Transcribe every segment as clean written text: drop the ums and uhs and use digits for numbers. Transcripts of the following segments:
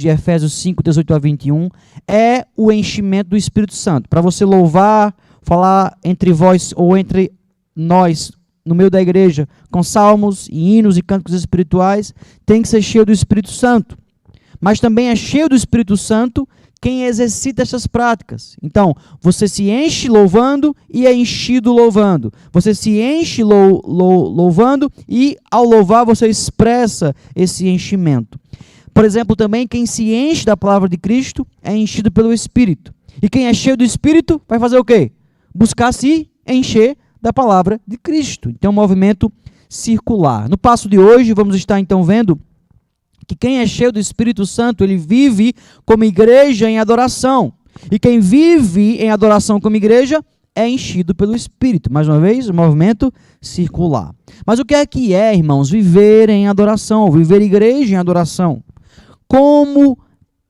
de Efésios 5, 18 a 21, é o enchimento do Espírito Santo. Para você louvar, falar entre vós ou entre nós, no meio da igreja, com salmos e hinos e cânticos espirituais, tem que ser cheio do Espírito Santo. Mas também é cheio do Espírito Santo quem exercita essas práticas. Então, você se enche louvando e é enchido louvando. Você se enche louvando e, ao louvar, você expressa esse enchimento. Por exemplo, também quem se enche da palavra de Cristo é enchido pelo Espírito. E quem é cheio do Espírito vai fazer o quê? Buscar se encher da palavra de Cristo. Então, é um movimento circular. No passo de hoje, vamos estar então vendo que quem é cheio do Espírito Santo, ele vive como igreja em adoração. E quem vive em adoração como igreja é enchido pelo Espírito. Mais uma vez, o movimento circular. Mas o que é, irmãos, viver em adoração, viver igreja em adoração? Como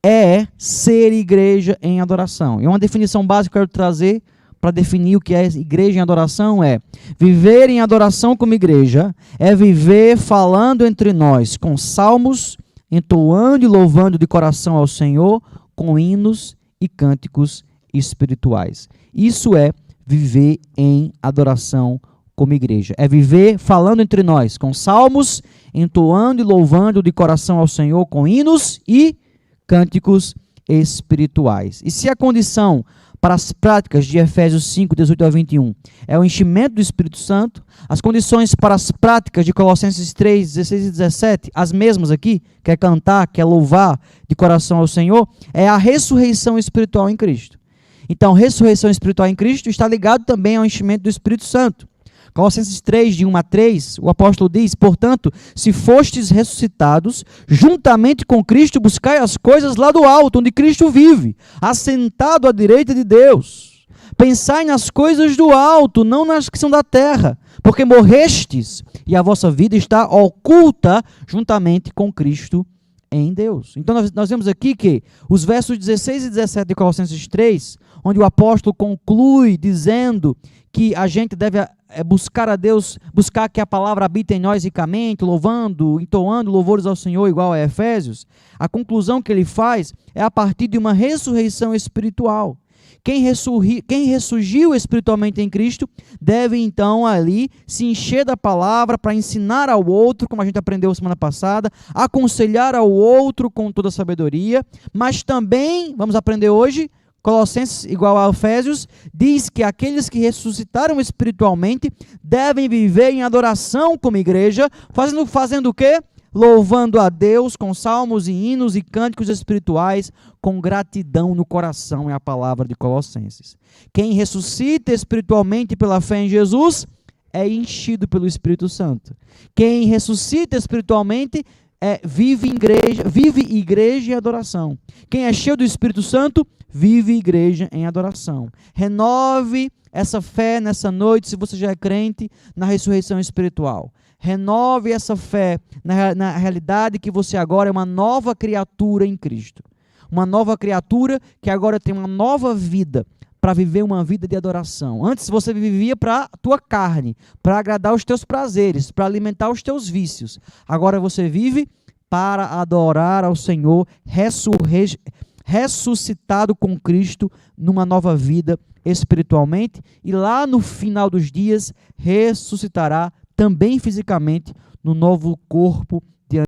é ser igreja em adoração? E uma definição básica que eu quero trazer para definir o que é igreja em adoração é: viver em adoração como igreja é viver falando entre nós com salmos, entoando e louvando de coração ao Senhor com hinos e cânticos espirituais. Isso é viver em adoração como igreja. É viver falando entre nós com salmos, entoando e louvando de coração ao Senhor com hinos e cânticos espirituais. E se a condição para as práticas de Efésios 5, 18 a 21 é o enchimento do Espírito Santo, as condições para as práticas de Colossenses 3, 16 e 17, as mesmas aqui, que é cantar, que é louvar de coração ao Senhor, é a ressurreição espiritual em Cristo. Então, ressurreição espiritual em Cristo está ligado também ao enchimento do Espírito Santo. Colossenses 3, de 1 a 3, o apóstolo diz: portanto, se fostes ressuscitados, juntamente com Cristo, buscai as coisas lá do alto, onde Cristo vive, assentado à direita de Deus. Pensai nas coisas do alto, não nas que são da terra, porque morrestes, e a vossa vida está oculta juntamente com Cristo em Deus. Então nós vemos aqui que os versos 16 e 17 de Colossenses 3, onde o apóstolo conclui dizendo que a gente deve buscar a Deus, buscar que a palavra habite em nós ricamente, louvando, entoando louvores ao Senhor, igual a Efésios. A conclusão que ele faz é a partir de uma ressurreição espiritual. Quem ressurgiu espiritualmente em Cristo deve então ali se encher da palavra para ensinar ao outro, como a gente aprendeu semana passada, aconselhar ao outro com toda a sabedoria, mas também, vamos aprender hoje, Colossenses, igual a Efésios, diz que aqueles que ressuscitaram espiritualmente devem viver em adoração como igreja, fazendo o quê? Louvando a Deus com salmos e hinos e cânticos espirituais, com gratidão no coração, é a palavra de Colossenses. Quem ressuscita espiritualmente pela fé em Jesus é enchido pelo Espírito Santo. Quem ressuscita espiritualmente vive igreja em adoração. Quem é cheio do Espírito Santo vive igreja em adoração. Renove essa fé nessa noite, se você já é crente, na ressurreição espiritual. Renove essa fé na realidade que você agora é uma nova criatura em Cristo. Uma nova criatura que agora tem uma nova vida para viver uma vida de adoração. Antes você vivia para a tua carne, para agradar os teus prazeres, para alimentar os teus vícios. Agora você vive para adorar ao Senhor, ressuscitado com Cristo numa nova vida espiritualmente, e lá no final dos dias ressuscitará também fisicamente no novo corpo de